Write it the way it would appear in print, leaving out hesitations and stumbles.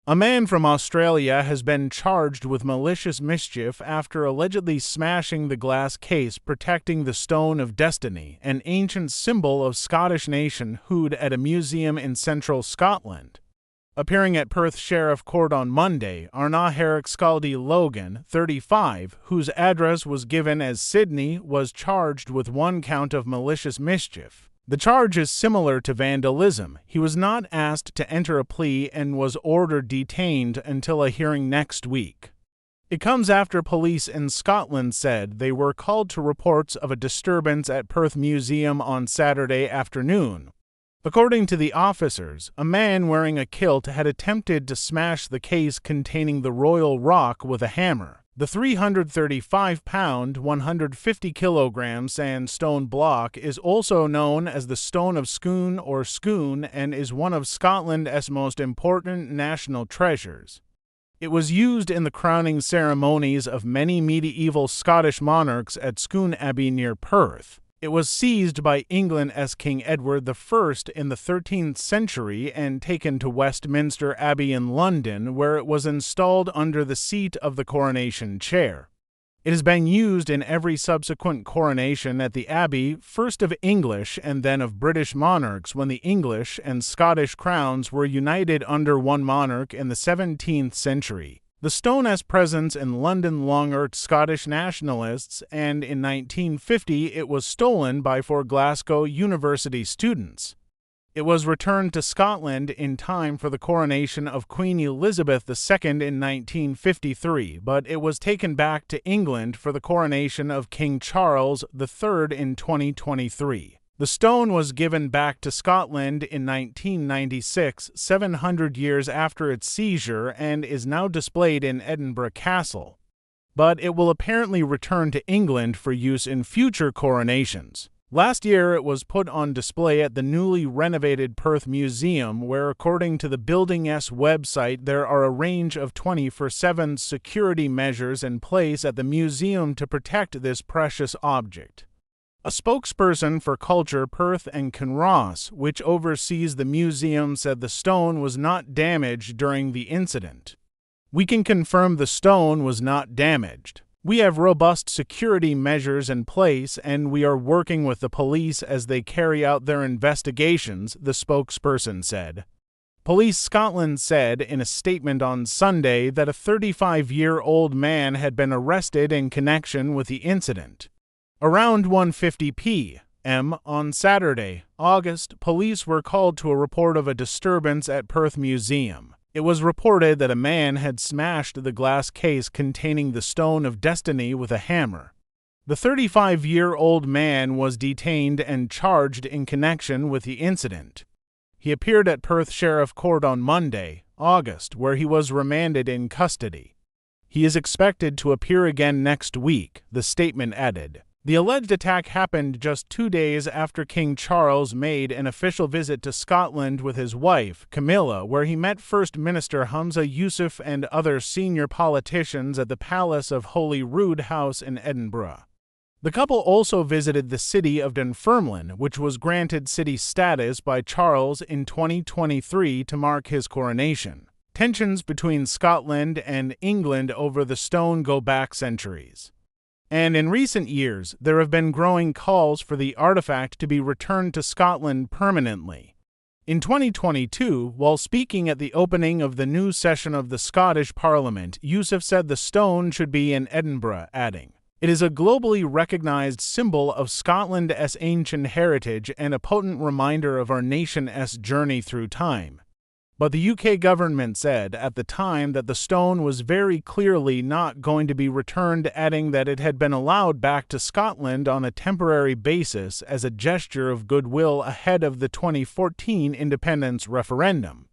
A man from Australia has been charged with malicious mischief after allegedly smashing the glass case protecting the Stone of Destiny, an ancient symbol of Scottish nationhood at a museum in central Scotland. Appearing at Perth Sheriff Court on Monday, Arnaherrick Scaldy Logan, 35, whose address was given as Sydney, was charged with one count of malicious mischief. The charge is similar to vandalism. He was not asked to enter a plea and was ordered detained until a hearing next week. It comes after police in Scotland said they were called to reports of a disturbance at Perth Museum on Saturday afternoon. According to the officers, a man wearing a kilt had attempted to smash the case containing the royal rock with a hammer. The 335-pound, 150-kilogram sandstone block is also known as the Stone of Scone or Scone and is one of Scotland's most important national treasures. It was used in the crowning ceremonies of many medieval Scottish monarchs at Scone Abbey near Perth. It was seized by England's King Edward I in the 13th century and taken to Westminster Abbey in London, where it was installed under the seat of the coronation chair. It has been used in every subsequent coronation at the Abbey, first of English and then of British monarchs when the English and Scottish crowns were united under one monarch in the 17th century. The stone has presence in London long-ert Scottish nationalists, and in 1950 it was stolen by four Glasgow University students. It was returned to Scotland in time for the coronation of Queen Elizabeth II in 1953, but it was taken back to England for the coronation of King Charles III in 2023. The stone was given back to Scotland in 1996, 700 years after its seizure, and is now displayed in Edinburgh Castle. But it will apparently return to England for use in future coronations. Last year it was put on display at the newly renovated Perth Museum, where according to the building's website there are a range of 24/7 security measures in place at the museum to protect this precious object. A spokesperson for Culture Perth and Kinross, which oversees the museum, said the stone was not damaged during the incident. "We can confirm the stone was not damaged. We have robust security measures in place and we are working with the police as they carry out their investigations," the spokesperson said. Police Scotland said in a statement on Sunday that a 35-year-old man had been arrested in connection with the incident. Around 1:50 p.m. on Saturday, August, police were called to a report of a disturbance at Perth Museum. It was reported that a man had smashed the glass case containing the Stone of Destiny with a hammer. The 35-year-old man was detained and charged in connection with the incident. He appeared at Perth Sheriff Court on Monday, August, where he was remanded in custody. He is expected to appear again next week, the statement added. The alleged attack happened just 2 days after King Charles made an official visit to Scotland with his wife, Camilla, where he met First Minister Humza Yousaf and other senior politicians at the Palace of Holyrood House in Edinburgh. The couple also visited the city of Dunfermline, which was granted city status by Charles in 2023 to mark his coronation. Tensions between Scotland and England over the stone go back centuries. And in recent years, there have been growing calls for the artifact to be returned to Scotland permanently. In 2022, while speaking at the opening of the new session of the Scottish Parliament, Yousaf said the stone should be in Edinburgh, adding, "It is a globally recognized symbol of Scotland's ancient heritage and a potent reminder of our nation's journey through time." But the UK government said at the time that the stone was very clearly not going to be returned, adding that it had been allowed back to Scotland on a temporary basis as a gesture of goodwill ahead of the 2014 independence referendum.